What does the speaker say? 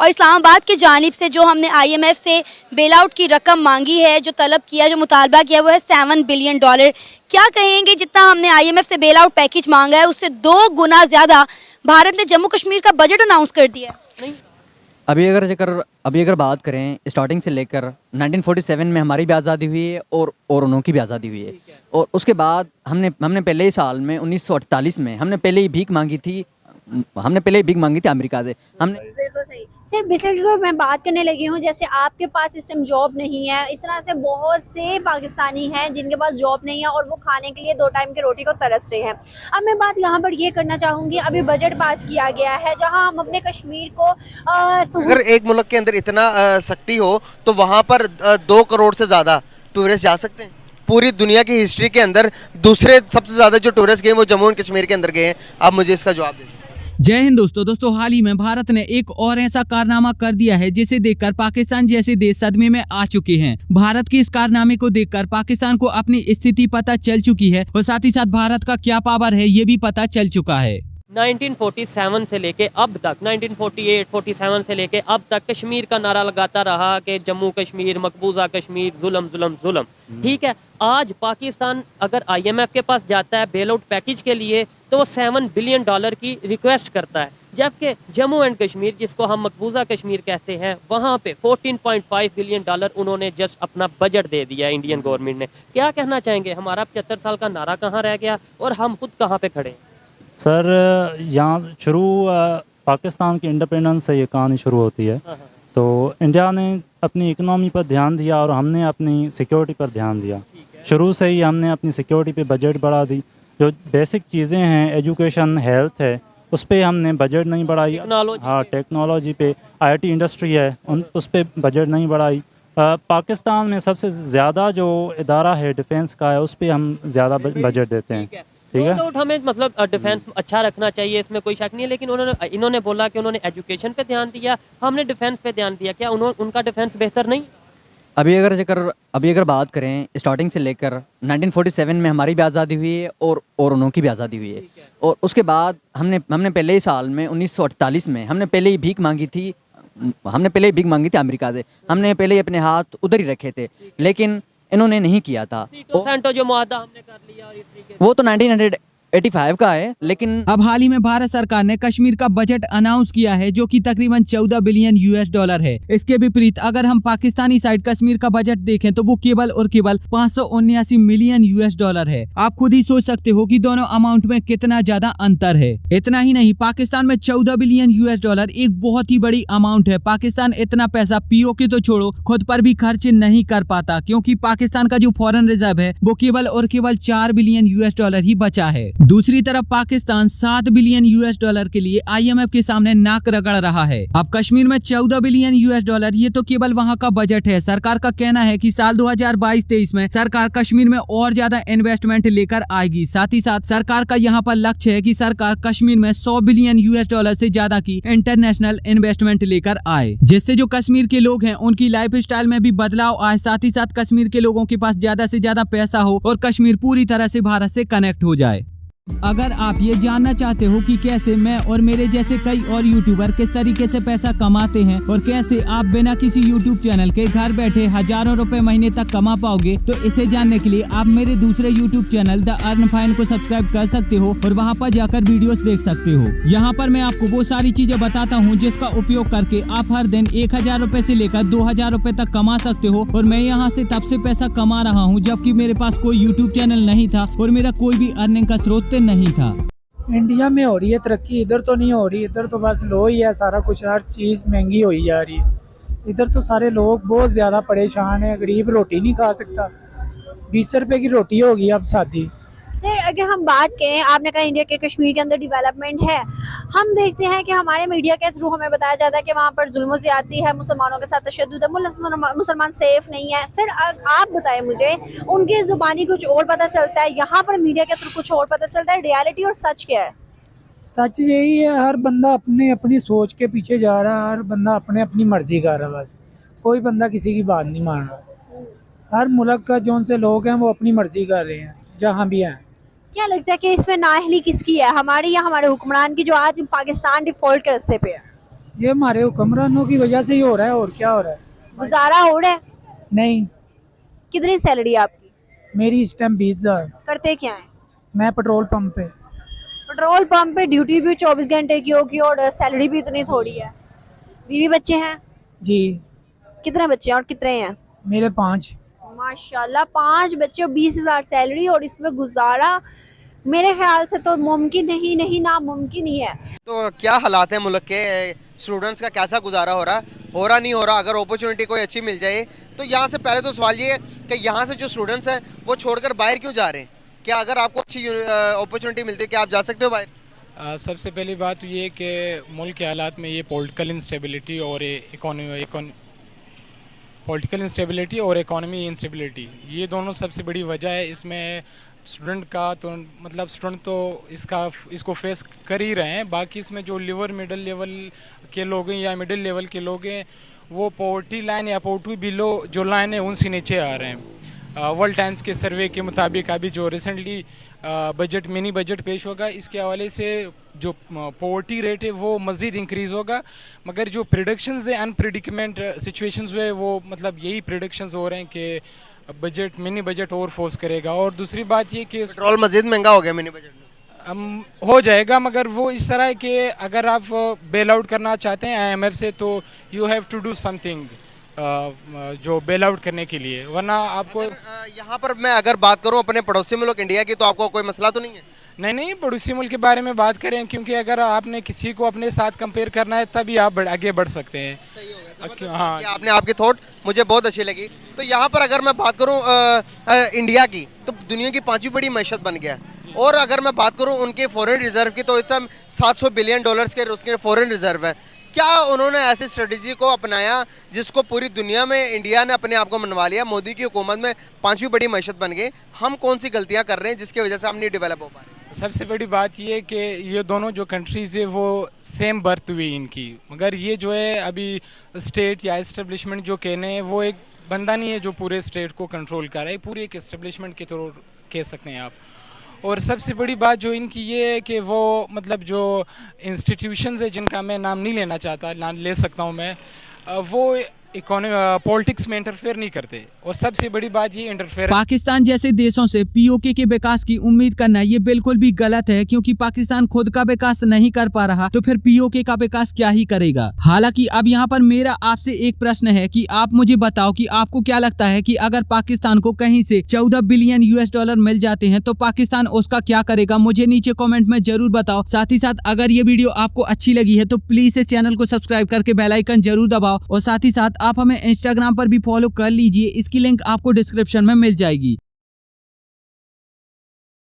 और इस्लामाबाद की जानिब से जो हमने IMF से बेल आउट की रकम मांगी है, जो तलब किया, जो मुतालबा किया, वो है $7 बिलियन। क्या कहेंगे, जितना हमने IMF से बेल आउट पैकेज मांगा है उससे 2 गुना ज़्यादा भारत ने जम्मू कश्मीर का बजट अनाउंस कर दिया है। अभी अगर बात करें स्टार्टिंग से लेकर 1947 में हमारी भी आज़ादी हुई है और उन्हों की भी आज़ादी हुई है। और उसके बाद हमने पहले ही साल में 1948 में हमने पहले ही भीख मांगी थी अमेरिका से। हमने बिल्कुल सही सर। बेसिकली मैं बात करने लगी हूँ, जैसे आपके पास इस टाइम जॉब नहीं है, इस तरह से बहुत से पाकिस्तानी हैं जिनके पास जॉब नहीं है और वो खाने के लिए 2 टाइम की रोटी को तरस रहे हैं। अब मैं बात यहाँ पर ये करना चाहूँगी, अभी बजट पास किया गया है जहाँ हम अपने कश्मीर को अगर एक मुल्क के अंदर इतना सख्ती हो तो वहाँ पर 2 करोड़ से ज़्यादा टूरिस्ट जा सकते हैं। पूरी दुनिया की हिस्ट्री के अंदर दूसरे सबसे ज़्यादा जो टूरिस्ट गए वो जम्मू एंड कश्मीर के अंदर गए हैं। आप मुझे इसका जवाब दें। जय हिंद दोस्तों, हाल ही में भारत ने एक और ऐसा कारनामा कर दिया है जिसे देखकर पाकिस्तान जैसे देश सदमे में आ चुके हैं। भारत के इस कारनामे को देखकर पाकिस्तान को अपनी स्थिति पता चल चुकी है और साथ ही साथ भारत का क्या पावर है ये भी पता चल चुका है। 1947 से लेके अब तक 1948-47 से लेके अब तक कश्मीर का नारा लगाता रहा कि जम्मू कश्मीर, मकबूजा कश्मीर, जुल्म जुल्म जुल्म। ठीक है, आज पाकिस्तान अगर IMF के पास जाता है बेल आउट पैकेज के लिए तो वो $7 बिलियन की रिक्वेस्ट करता है, जबकि जम्मू एंड कश्मीर, जिसको हम मकबूजा कश्मीर कहते हैं, वहाँ पे $14.5 बिलियन उन्होंने जस्ट अपना बजट दे दिया है इंडियन गवर्नमेंट ने। क्या कहना चाहेंगे, हमारा 75 साल का नारा कहाँ रह गया और हम खुद कहाँ पे खड़े हैं? सर, यहाँ पाकिस्तान की इंडिपेंडेंस से ये कहानी शुरू होती है। तो इंडिया ने अपनी इकनॉमी पर ध्यान दिया और हमने अपनी सिक्योरिटी पर ध्यान दिया। शुरू से ही हमने अपनी सिक्योरिटी पे बजट बढ़ा दी। जो बेसिक चीज़ें हैं, एजुकेशन, हेल्थ है, उस पर हमने बजट नहीं बढ़ाई। हाँ, टेक्नोलॉजी पे, IT इंडस्ट्री है, उस पर बजट नहीं बढ़ाई। पाकिस्तान में सबसे ज़्यादा जो इदारा है डिफेंस का है, उस पर हम ज़्यादा बजट देते हैं। ठीक है, हमें मतलब डिफेंस अच्छा रखना चाहिए, इसमें कोई शक नहीं है, लेकिन इन्होंने बोला कि उन्होंने एजुकेशन पे ध्यान दिया, हमने डिफेंस पे ध्यान दिया। क्या उनका डिफेंस बेहतर नहीं? अभी अगर बात करें स्टार्टिंग से लेकर 1947 में हमारी भी आज़ादी हुई है और उन्हों की भी आज़ादी हुई है। और उसके बाद हमने पहले ही साल में 1948 में हमने पहले ही भीख मांगी थी अमेरिका से। हमने पहले ही अपने हाथ उधर ही रखे थे, लेकिन इन्होंने नहीं किया था। जो मुआहदा हमने कर लिया और इस तरीके वो तो 1985 का है। लेकिन अब हाल ही में भारत सरकार ने कश्मीर का बजट अनाउंस किया है जो कि तकरीबन $14 बिलियन है। इसके विपरीत अगर हम पाकिस्तानी साइड कश्मीर का बजट देखें तो वो केवल और केवल $579 मिलियन है। आप खुद ही सोच सकते हो कि दोनों अमाउंट में कितना ज्यादा अंतर है। इतना ही नहीं, पाकिस्तान में $14 बिलियन एक बहुत ही बड़ी अमाउंट है। पाकिस्तान इतना पैसा POK तो छोड़ो, खुद पर भी खर्च नहीं कर पाता, क्योंकि पाकिस्तान का जो फॉरेन रिजर्व है वो केवल और केवल $4 बिलियन ही बचा है। दूसरी तरफ पाकिस्तान $7 बिलियन के लिए IMF के सामने नाक रगड़ रहा है। अब कश्मीर में $14 बिलियन ये तो केवल वहां का बजट है। सरकार का कहना है कि साल 2022-23 में सरकार कश्मीर में और ज्यादा इन्वेस्टमेंट लेकर आएगी। साथ ही साथ सरकार का यहाँ पर लक्ष्य है कि सरकार कश्मीर में $100 बिलियन से ज्यादा की इंटरनेशनल इन्वेस्टमेंट लेकर आए, जिससे जो कश्मीर के लोग हैं उनकी लाइफ स्टाइल में भी बदलाव आए। साथ ही साथ कश्मीर के लोगों के पास ज्यादा से ज्यादा पैसा हो और कश्मीर पूरी तरह से भारत से कनेक्ट हो जाए। अगर आप ये जानना चाहते हो कि कैसे मैं और मेरे जैसे कई और यूट्यूबर किस तरीके से पैसा कमाते हैं और कैसे आप बिना किसी यूट्यूब चैनल के घर बैठे हजारों रुपए महीने तक कमा पाओगे, तो इसे जानने के लिए आप मेरे दूसरे YouTube channel the earn fine को सब्सक्राइब कर सकते हो और वहां पर जाकर वीडियोस देख सकते हो। यहाँ पर मैं आपको वो सारी चीजें बताता हूँ जिसका उपयोग करके आप हर दिन 1000 रुपए से लेकर 2000 रुपए तक कमा सकते हो। और मैं यहाँ से तब से पैसा कमा रहा हूँ जबकि मेरे पास कोई यूट्यूब चैनल नहीं था और मेरा कोई भी अर्निंग का स्रोत नहीं था। इंडिया में हो रही है तरक्की, इधर तो नहीं हो रही। इधर तो बस लो ही है सारा कुछ, हर चीज़ महंगी हो जा रही है। इधर तो सारे लोग बहुत ज़्यादा परेशान हैं। गरीब रोटी नहीं खा सकता, 20 रुपए की रोटी होगी अब सादी। सर, अगर हम बात करें, आपने कहा इंडिया के कश्मीर के अंदर डेवलपमेंट है। हम देखते हैं कि हमारे मीडिया के थ्रू हमें बताया जाता है कि वहाँ पर जुल्म ज़्यादती है, मुसलमानों के साथ तशद्दुद है, मुसलमान सेफ नहीं है। सर, आप बताएं मुझे, उनकी ज़ुबानी कुछ और पता चलता है, यहाँ पर मीडिया के थ्रू कुछ और पता चलता है। रियलिटी और सच क्या है? सच यही है, हर बंदा अपनी सोच के पीछे जा रहा है। हर बंदा अपनी मर्जी कर रहा है। बस कोई बंदा किसी की बात नहीं मान रहा। हर मुल्क का जो से लोग हैं वो अपनी मर्जी कर रहे हैं जहाँ भी हैं। क्या लगता है कि इसमें नाअहली किसकी है, हमारी या हमारे हुक्मरान की, जो आज पाकिस्तान डिफॉल्ट के रास्ते पे है? ये हमारे हुक्मरानों की वजह से ही हो रहा है, और क्या हो रहा है? गुजारा हो रहा है? नहीं, कितनी सैलरी आपकी? मेरी इस टाइम 20,000। करते क्या है? मैं पेट्रोल पंप पे। पेट्रोल पंप पे ड्यूटी भी 24 घंटे की होगी और सैलरी भी इतनी थोड़ी है। बीवी बच्चे हैं? जी, कितने बच्चे हैं और कितने हैं? मेरे 5। माशाल्लाह 5 बच्चे और 20,000 सैलरी, और इसमें गुजारा मेरे ख्याल से तो मुमकिन नहीं नामुमकिन ही है। तो क्या हालात हैं मुल्क के, स्टूडेंट्स का कैसा गुजारा हो रहा नहीं हो रहा? अगर अपॉर्चुनिटी कोई अच्छी मिल जाए तो यहाँ से पहले तो सवाल ये है कि यहाँ से जो स्टूडेंट्स हैं वो छोड़कर बाहर क्यों जा रहे हैं? क्या अगर आपको अच्छी अपॉर्चुनिटी मिलती है क्या आप जा सकते हो बाहर? सबसे पहली बात तो ये कि मुल्क के हालात में ये पॉलिटिकल इंस्टेबिलिटी और इकोनॉमी इंस्टेबिलिटी, ये दोनों सबसे बड़ी वजह है। इसमें स्टूडेंट तो इसको फेस कर ही रहे हैं। बाकी इसमें जो मिडिल लेवल के लोग हैं या मिडिल लेवल के लोग हैं वो पॉवर्टी लाइन या पॉवर्टी बिलो जो लाइन है उनसे नीचे आ रहे हैं। वर्ल्ड टाइम्स के सर्वे के मुताबिक अभी जो रिसेंटली मिनी बजट पेश होगा, इसके हवाले से जो पॉवर्टी रेट है वो मज़ीद इंक्रीज़ होगा। मगर जो प्रिडिक्शंस है अनप्रिडिक्टमेंट सिचुएशंस में, वो यही प्रिडिक्शंस हो रहे हैं कि मिनी बजट और फोर्स करेगा। और दूसरी बात ये कि पेट्रोल मजीद महंगा हो गया मिनी बजट में। हो जाएगा, मगर वो इस तरह है कि अगर आप बेल आउट करना चाहते हैं IMF से तो you have to do something जो बेल आउट करने के लिए, वरना आपको यहाँ पर मैं अगर बात करूँ अपने पड़ोसी मुल्क इंडिया की, तो आपको कोई मसला तो नहीं है? नहीं, पड़ोसी मुल्क के बारे में बात करें, क्योंकि अगर आपने किसी को अपने साथ कंपेयर करना है तभी आप आगे बढ़ सकते हैं। सही हो गया, हाँ, आपने आपकी थॉट मुझे बहुत अच्छी लगी। तो यहाँ पर अगर मैं बात करूँ इंडिया की, तो दुनिया की 5वीं बड़ी मैशत बन गया। और अगर मैं बात करूँ उनके फॉरेन रिजर्व की, तो इस टाइम $700 बिलियन के उसके फॉरेन रिजर्व है। क्या उन्होंने ऐसी स्ट्रेटजी को अपनाया जिसको पूरी दुनिया में इंडिया ने अपने आप को मनवा लिया? मोदी की हुकूमत में 5वीं बड़ी मैशत बन गई। हम कौन सी गलतियां कर रहे हैं जिसकी वजह से हम नहीं डेवलप हो पा रहे? सबसे बड़ी बात ये कि ये दोनों जो कंट्रीज़ है वो सेम बर्थ हुई इनकी, मगर ये जो है अभी स्टेट या इस्टेब्लिशमेंट जो कहने हैं, वो एक बंदा नहीं है जो पूरे स्टेट को कंट्रोल कर रहा है, पूरी एक इस्टेब्लिशमेंट के थ्रू कह सकते हैं आप। और सबसे बड़ी बात जो इनकी ये है कि वो जो इंस्टीट्यूशंस है जिनका मैं नाम नहीं लेना चाहता, नाम ले सकता हूँ मैं, वो पॉलिटिक्स में इंटरफेयर नहीं करते। और सबसे बड़ी बात ये इंटरफेयर पाकिस्तान जैसे देशों से पीओके के विकास की उम्मीद करना ये बिल्कुल भी गलत है, क्योंकि पाकिस्तान खुद का विकास नहीं कर पा रहा तो फिर पीओके का विकास क्या ही करेगा। हालांकि अब यहाँ पर मेरा आपसे एक प्रश्न है कि आप मुझे बताओ कि आपको क्या लगता है कि अगर पाकिस्तान को कहीं से $14 बिलियन मिल जाते हैं तो पाकिस्तान उसका क्या करेगा? मुझे नीचे कॉमेंट में जरूर बताओ। साथ ही साथ अगर ये वीडियो आपको अच्छी लगी है तो प्लीज इस चैनल को सब्सक्राइब करके बेल आइकन जरूर दबाओ, और साथ ही साथ आप हमें इंस्टाग्राम पर भी फॉलो कर लीजिए, इसकी लिंक आपको डिस्क्रिप्शन में मिल जाएगी।